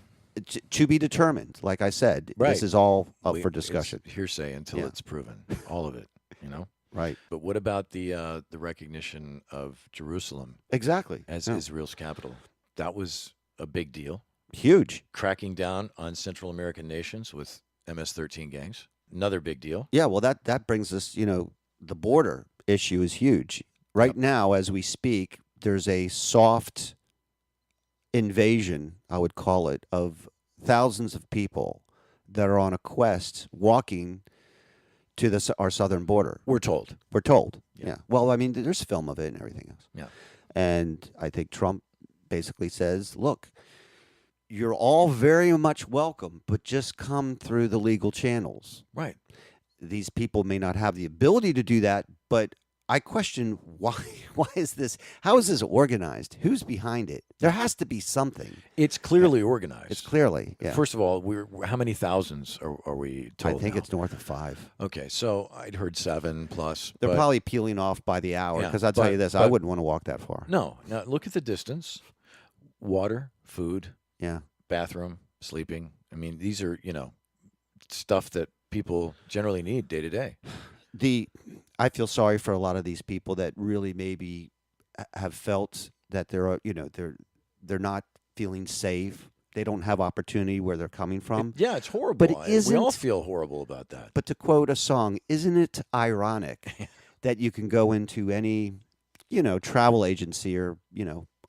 To be determined. Like I said, Right. This is all up for discussion. It's hearsay until it's proven. All of it, Right. But what about the recognition of Jerusalem Exactly. as Yeah. Israel's capital? That was a big deal. Huge. Cracking down on Central American nations with MS-13 gangs. Another big deal. Yeah, well, that brings us, the border issue is huge. Right now, as we speak, there's a soft invasion, I would call it, of thousands of people that are on a quest walking to our southern border. We're told. We're told. Yeah. Yeah. Well, I mean, there's film of it and everything else. Yeah. And I think Trump basically says, look, you're all very much welcome, but just come through the legal channels. Right. These people may not have the ability to do that, but I question why. Why is this? How is this organized? Who's behind it? There has to be something. It's clearly organized. It's clearly. Yeah. First of all, how many thousands are we told I think now? it's north of 5. Okay, so I'd heard 7 plus. They're but probably peeling off by the hour Yeah, because I'll tell you this, I but- wouldn't want to walk that far. No. Now, look at the distance. Water, food, Yeah. bathroom, sleeping. I mean, these are, stuff that people generally need day to day. I feel sorry for a lot of these people that really maybe have felt that they're not feeling safe. They don't have opportunity where they're coming from. Yeah, it's horrible. But it we all isn't- feel horrible about that. But to quote a song, isn't it ironic that you can go into any, travel agency or,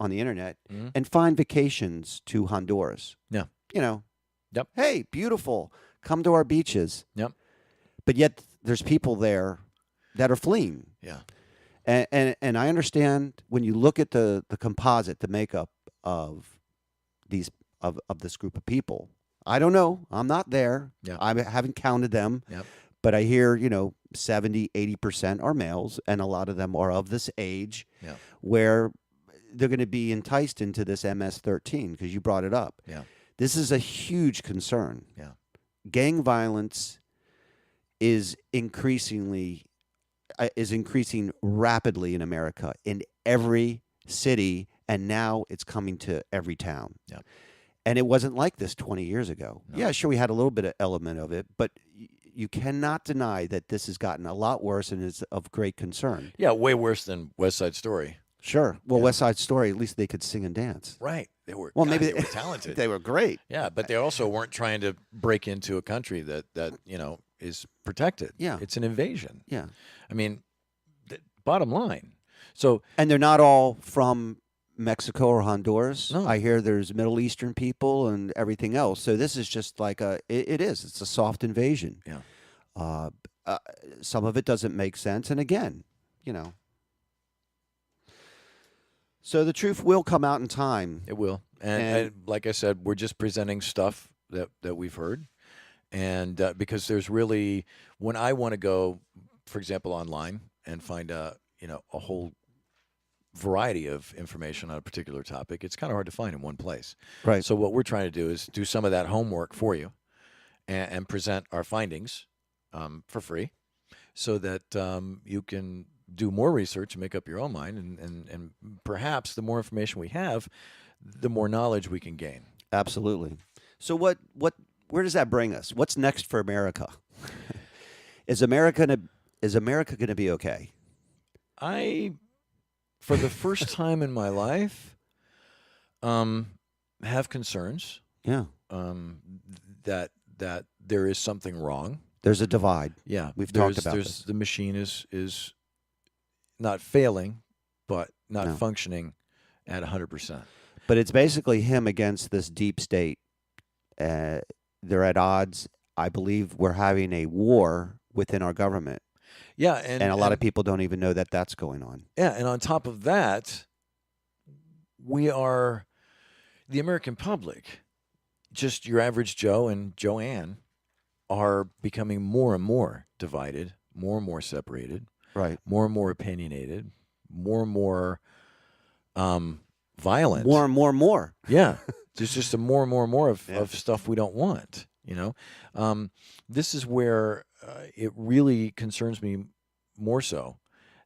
on the internet Mhm. and find vacations to Honduras? Yeah. Yep. Hey, beautiful. Come to our beaches. Yep. But yet there's people there that are fleeing. Yeah. And I understand when you look at the composite, the makeup of these of this group of people. I don't know. I'm not there. Yeah. I haven't counted them. Yep. But I hear, 70, 80% are males, and a lot of them are of this age Yeah. where they're going to be enticed into this MS-13 because you brought it up. Yeah. This is a huge concern. Yeah. Gang violence is increasing rapidly in America in every city, and now it's coming to every town. Yeah. And it wasn't like this 20 years ago. No. Yeah, sure, we had a little bit of element of it, but you cannot deny that this has gotten a lot worse and is of great concern. Yeah, way worse than West Side Story. Sure. Well, Yeah. West Side Story, at least they could sing and dance. Right. They were. Well, God, maybe they were talented. They were great. Yeah, but they also weren't trying to break into a country that is protected. Yeah. It's an invasion. Yeah. I mean, bottom line. So And they're not all from Mexico or Honduras. No. I hear there's Middle Eastern people and everything else. So this is just like it's a soft invasion. Yeah. Some of it doesn't make sense. And again, so the truth will come out in time. it will. And like I said, we're just presenting stuff that we've heard. And because there's really, when I want to go, for example, online and find a whole variety of information on a particular topic, it's kind of hard to find in one place. Right. So what we're trying to do is do some of that homework for you and present our findings for free so that you can do more research and make up your own mind. And perhaps the more information we have, the more knowledge we can gain. Absolutely. So where does that bring us? What's next for America? Is America gonna be okay? For the first time in my life, have concerns. Yeah. That there is something wrong. There's a divide. Yeah, We've talked about this. The machine is not failing, but not functioning at 100%. But it's basically him against this deep state. They're at odds. I believe we're having a war within our government. Yeah, and a lot of people don't even know that that's going on. Yeah, and on top of that, the American public, just your average Joe and Joanne, are becoming more and more divided, more and more separated, right? More and more opinionated, more and more violent. More and more. Yeah, there's just a more and more of stuff we don't want. This is where it really concerns me more so.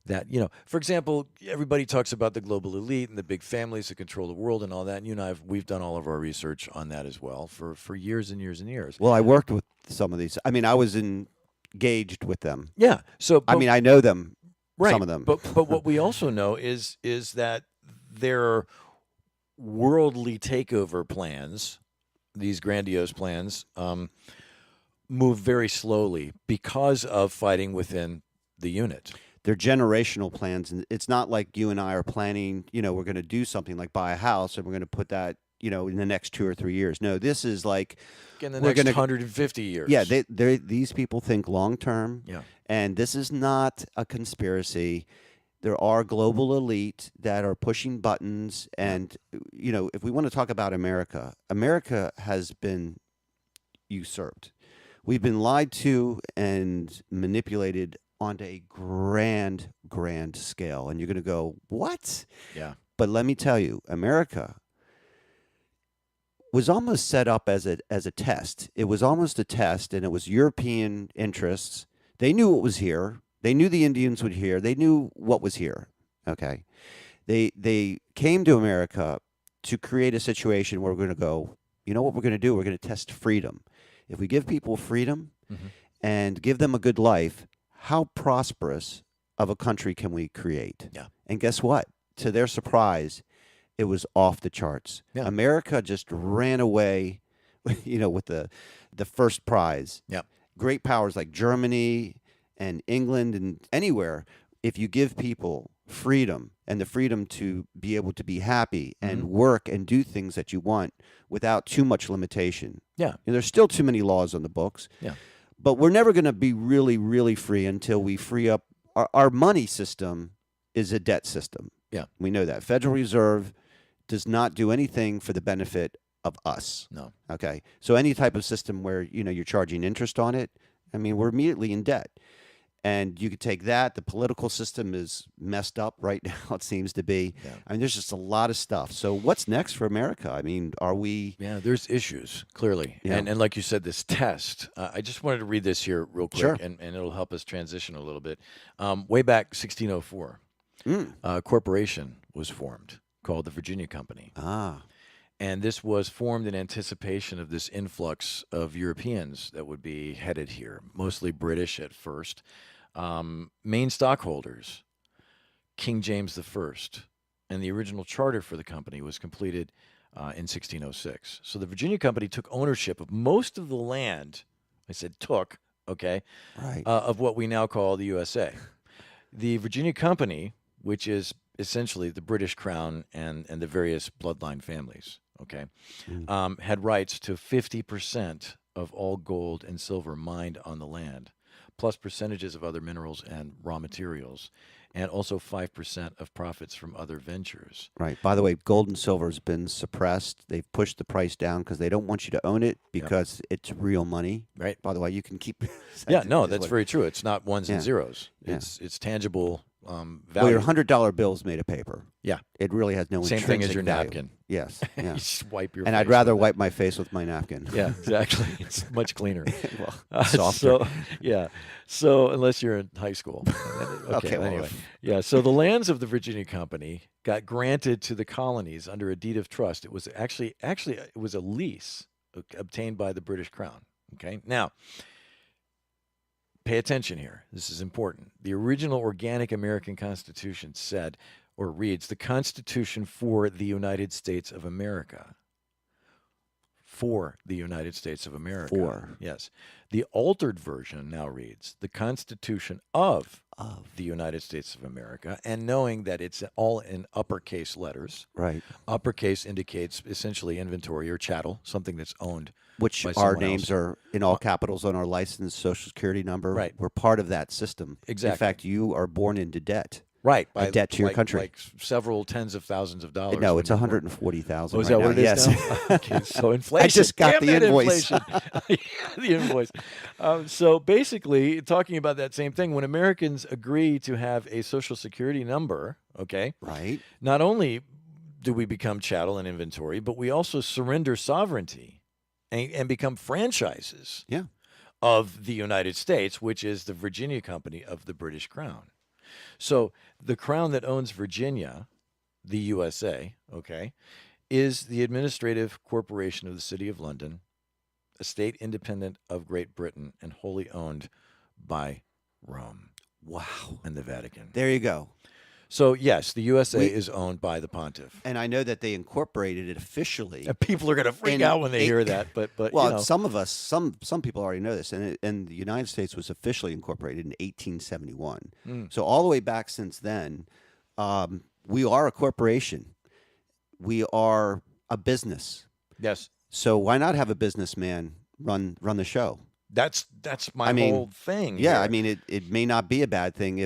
That, for example, everybody talks about the global elite and the big families that control the world and all that. And you and I, we've done all of our research on that as well for years and years and years. Well, I worked with some of these. I mean, I was engaged with them. Yeah. So I know them, right, some of them. But what we also know is that their worldly takeover plans, these grandiose plans, move very slowly because of fighting within the unit. They're generational plans, and it's not like you and I are planning, we're going to do something like buy a house and we're going to put that, in the next 2 or 3 years. No, this is like in the next 150 years. Yeah, these people think long term. Yeah. And this is not a conspiracy. There are global elite that are pushing buttons, and if we want to talk about America, America has been usurped. We've been lied to and manipulated on a grand scale. And you're going to go, what? Yeah. But let me tell you, America was almost set up as a test. It was almost a test, and it was European interests. They knew what was here. They knew the Indians would here. They knew what was here. Okay. They came to America to create a situation where we're going to go, you know what we're going to do? We're going to test freedom. If we give people freedom and give them a good life, how prosperous of a country can we create? Yeah. And guess what? To their surprise, it was off the charts. Yeah. America just ran away, with the first prize. Yeah. Great powers like Germany and England and anywhere, if you give people freedom and the freedom to be able to be happy and work and do things that you want without too much limitation. Yeah. There's still too many laws on the books. Yeah. But we're never going to be really, really free until we free up. Our money system is a debt system. Yeah. We know that. Federal Reserve does not do anything for the benefit of us. No. Okay. So any type of system where, you're charging interest on it, we're immediately in debt. And you could take that. The political system is messed up right now, it seems to be. Yeah. There's just a lot of stuff. So what's next for America? Are we... Yeah, there's issues, clearly. Yeah. And like you said, this test, I just wanted to read this here real quick, Sure. and it'll help us transition a little bit. Way back 1604, a corporation was formed called the Virginia Company. Ah. And this was formed in anticipation of this influx of Europeans that would be headed here, mostly British at first. Main stockholders, King James I, and the original charter for the company was completed in 1606. So the Virginia Company took ownership of most of the land. I said took, okay, Right. of what we now call the USA. The Virginia Company, which is essentially the British Crown and the various bloodline families, okay, had rights to 50% of all gold and silver mined on the land, plus percentages of other minerals and raw materials, and also 5% of profits from other ventures. Right. By the way, gold and silver has been suppressed. They've pushed the price down because they don't want you to own it because it's real money. Right. By the way, you can keep... Yeah, no, that's very true. It's not ones and zeros. Yeah. It's tangible value. Well, your $100 bill's made of paper. Yeah. It really has no Same thing as intrinsic your value. napkin. Yes. You Yeah. just wipe your And face I'd rather with it. wipe my face with my napkin. Yeah, exactly. It's much cleaner. Well, softer. So, yeah. So, unless you're in high school. Okay, well, anyway. Yeah. So, the lands of the Virginia Company got granted to the colonies under a deed of trust. It was actually, it was a lease obtained by the British Crown. Okay. Now, pay attention here. This is important. The original organic American Constitution said, or reads, the Constitution for the United States of America. For the United States of America. For. Yes. The altered version now reads, the Constitution of the United States of America, and knowing that it's all in uppercase letters. Right. Uppercase indicates essentially inventory or chattel, something that's owned Which by our someone names else. are in all capitals on our license, social security number. Right. We're part of that system. Exactly. In fact, you are born into debt. Right. A debt to your country. Like several tens of thousands of dollars. No, when it's you 140,000. Oh, is right that what now. it is Yes. now? Okay, so inflation. I just got Damn the that invoice. inflation. Yeah, the invoice. So basically, talking about that same thing, when Americans agree to have a social security number, okay, Right. not only do we become chattel and inventory, but we also surrender sovereignty and become franchises Yeah. of the United States, which is the Virginia Company of the British Crown. So the crown that owns Virginia, the USA, okay, is the administrative corporation of the City of London, a state independent of Great Britain and wholly owned by Rome. Wow. And the Vatican. There you go. So yes, the USA is owned by the pontiff. And I know that they incorporated it officially. And people are going to freak In out when they eight- hear that, but Well, you know. some of us, some people already know this, and the United States was officially incorporated in 1871. So all the way back since then, we are a corporation. We are a business. Yes, So why not have a businessman run the show? that's my whole thing. Yeah, here. I mean, it may not be a bad thing.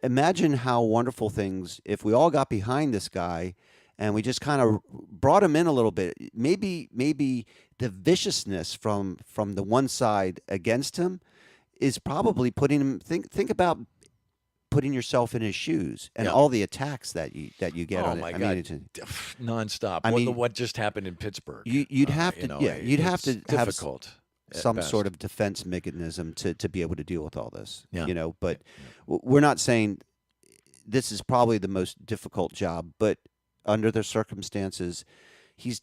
Imagine how wonderful things if we all got behind this guy and we just kind of brought him in a little bit. Maybe the viciousness from the one side against him is probably putting him. Think about putting yourself in his shoes and Yeah. all the attacks that you get Oh on my it. God, it's nonstop. I mean, what just happened in Pittsburgh? you'd have to you'd have to it's have difficult. at some best. sort of defense mechanism to be able to deal with all this. Yeah. But we're not saying this is probably the most difficult job, but under the circumstances, he's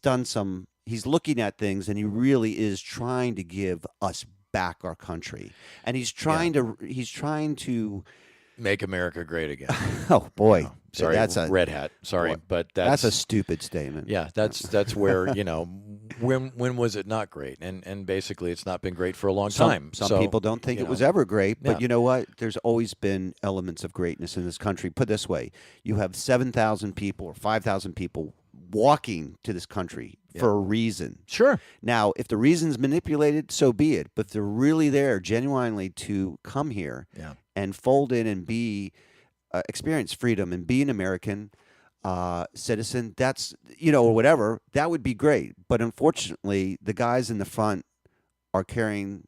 looking at things and he really is trying to give us back our country. And he's trying to make America great again. oh boy. Sorry, that's a red hat. Sorry, but that's a stupid statement. yeah. That's where when was it not great? And basically, it's not been great for a long time. Some So, people don't think you it was know. ever great, but Yeah. you know what? There's always been elements of greatness in this country. Put this way, you have 7,000 people or 5,000 people walking to this country for a reason. Sure. Now, if the reason's manipulated, so be it. But if they're really there genuinely to come here Yeah. and fold in and experience freedom and be an American citizen, that's, or whatever, that would be great. But unfortunately, the guys in the front are carrying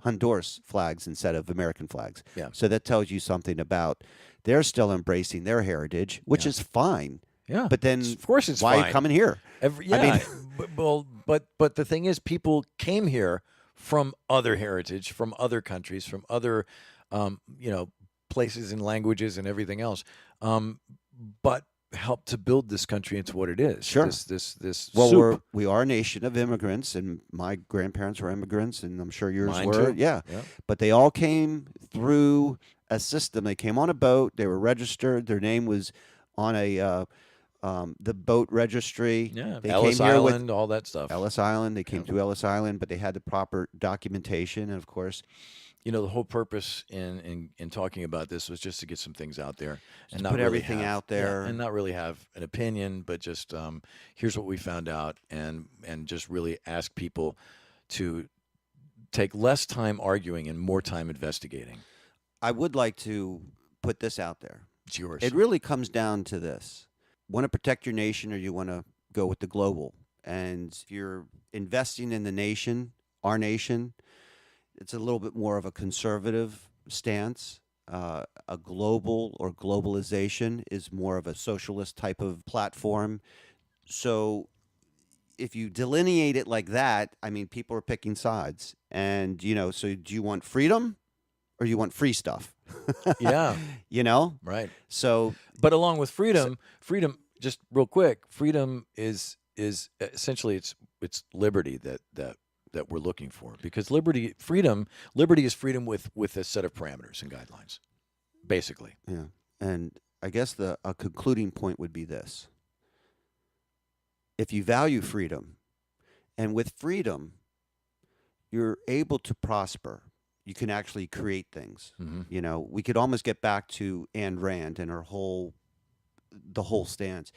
Honduras flags instead of American flags. Yeah. So that tells you something about they're still embracing their heritage, which is fine. Yeah. But then Of course it's why are fine. you coming here? Yeah. But the thing is, people came here from other heritage, from other countries, from other, places and languages and everything else, but helped to build this country into what it is. Sure. This Well, soup. we are a nation of immigrants, and my grandparents were immigrants, and I'm sure yours Mine were. too. Yeah. Yeah. But they all came through a system. They came on a boat. They were registered. Their name was on the boat registry. Yeah. They Ellis came here with Island, all that stuff. Ellis Island. They came through Ellis Island, but they had the proper documentation, and of course, The whole purpose in talking about this was just to get some things out there and not put really everything have- out there. and not really have an opinion, but just here's what we found out, and just really ask people to take less time arguing and more time investigating. I would like to put this out there. It's yours. It really comes down to this. Want to protect your nation or you want to go with the global? And if you're investing in the nation, our nation, it's a little bit more of a conservative stance. a global or globalization is more of a socialist type of platform. So if you delineate it like that, I mean, people are picking sides. And, so do you want freedom or you want free stuff? Yeah. Right. So, but along with freedom, just real quick, freedom is essentially it's liberty that we're looking for, because liberty is freedom with a set of parameters and guidelines, basically. Yeah. And I guess a concluding point would be this. If you value freedom, and with freedom, you're able to prosper. You can actually create things. Mm-hmm. We could almost get back to Ayn Rand and the whole stance.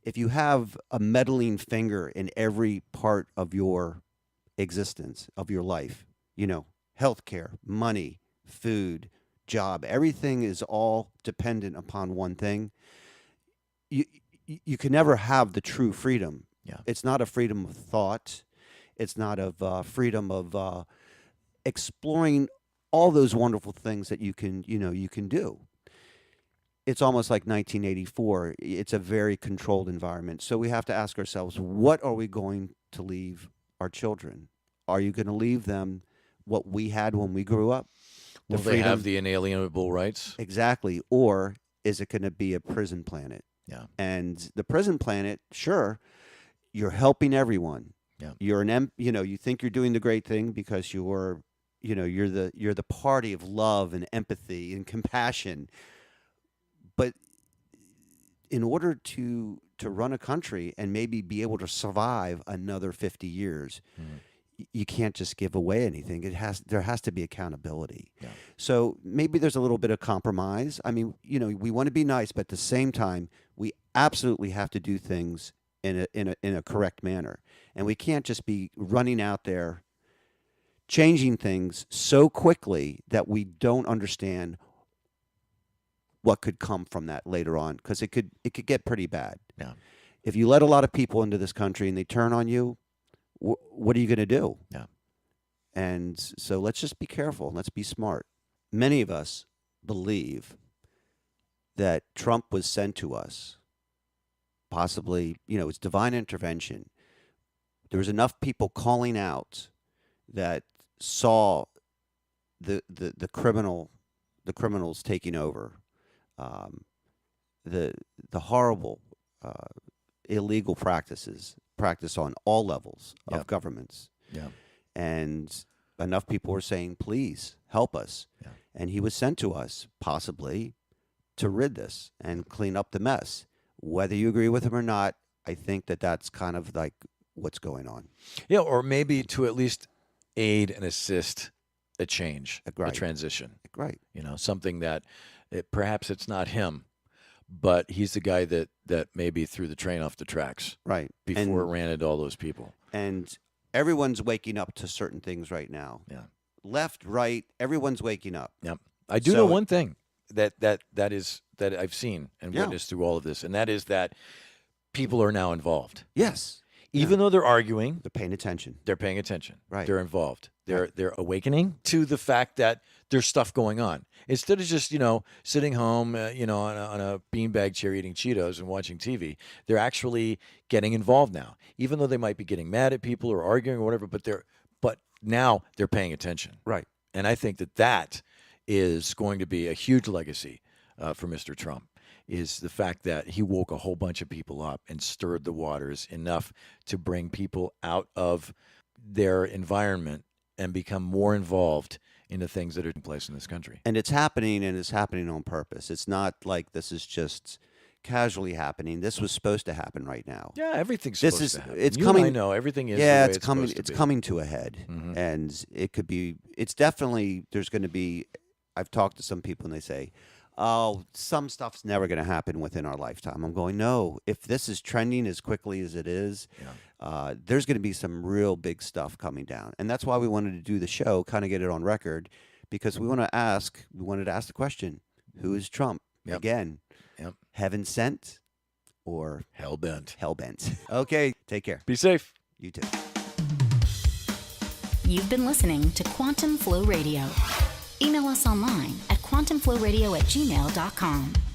If you have a meddling finger in every part of your existence, of your life, healthcare, money, food, job, everything is all dependent upon one thing. You can never have the true freedom. Yeah. It's not a freedom of thought. It's not of freedom of exploring all those wonderful things that you can do. It's almost like 1984. It's a very controlled environment. So we have to ask ourselves, what are we going to leave our children? Are you going to leave them what we had when we grew up? Will they have the inalienable rights? Exactly. Or is it going to be a prison planet? Yeah. And the prison planet, sure, you're helping everyone. Yeah. You're you think you're doing the great thing because you're the party of love and empathy and compassion. But in order to run a country and maybe be able to survive another 50 years, you can't just give away anything. There has to be accountability. Yeah. So maybe there's a little bit of compromise. I mean, we want to be nice, but at the same time, we absolutely have to do things in a correct manner. And we can't just be running out there changing things so quickly that we don't understand what could come from that later on, because it could get pretty bad. Yeah. If you let a lot of people into this country and they turn on you, what are you going to do? Yeah. And so let's just be careful. Let's be smart. Many of us believe that Trump was sent to us, possibly, it's divine intervention. There was enough people calling out that saw the criminals taking over, the horrible illegal practice on all levels of governments. Yeah. And enough people were saying, please help us. Yeah. And he was sent to us, possibly, to rid this and clean up the mess. Whether you agree with him or not, I think that's kind of like what's going on. Yeah, or maybe to at least aid and assist a change, Right. a transition. Right. Something that perhaps it's not him, but he's the guy that maybe threw the train off the tracks. Right. Before it ran into all those people. And everyone's waking up to certain things right now. Yeah. Left, right, everyone's waking up. Yep. I do know one thing that I've seen and witnessed through all of this, and that is that people are now involved. Yes. Even though they're arguing, they're paying attention. They're paying attention. Right. They're involved. They're awakening to the fact that there's stuff going on. Instead of just, sitting home, on a beanbag chair eating Cheetos and watching TV, they're actually getting involved now. Even though they might be getting mad at people or arguing or whatever, but now they're paying attention. Right. And I think that is going to be a huge legacy for Mr. Trump, is the fact that he woke a whole bunch of people up and stirred the waters enough to bring people out of their environment and become more involved in the things that are taking place in this country. And it's happening on purpose. It's not like this is just casually happening. This was supposed to happen right now. Yeah, everything's supposed to happen. It's you coming. And I know everything is. Yeah, the way it's coming. It's coming to a head, and it could be. It's definitely. There's going to be. I've talked to some people, and they say, "Oh, some stuff's never going to happen within our lifetime." I'm going, no. If this is trending as quickly as it is, there's going to be some real big stuff coming down, and that's why we wanted to do the show, kind of get it on record, because we wanted to ask the question: who is Trump? Again? Yep. Heaven sent or hell bent? Hell bent. Okay, take care. Be safe. You too. You've been listening to Quantum Flow Radio. Email us online at quantumflowradio@gmail.com.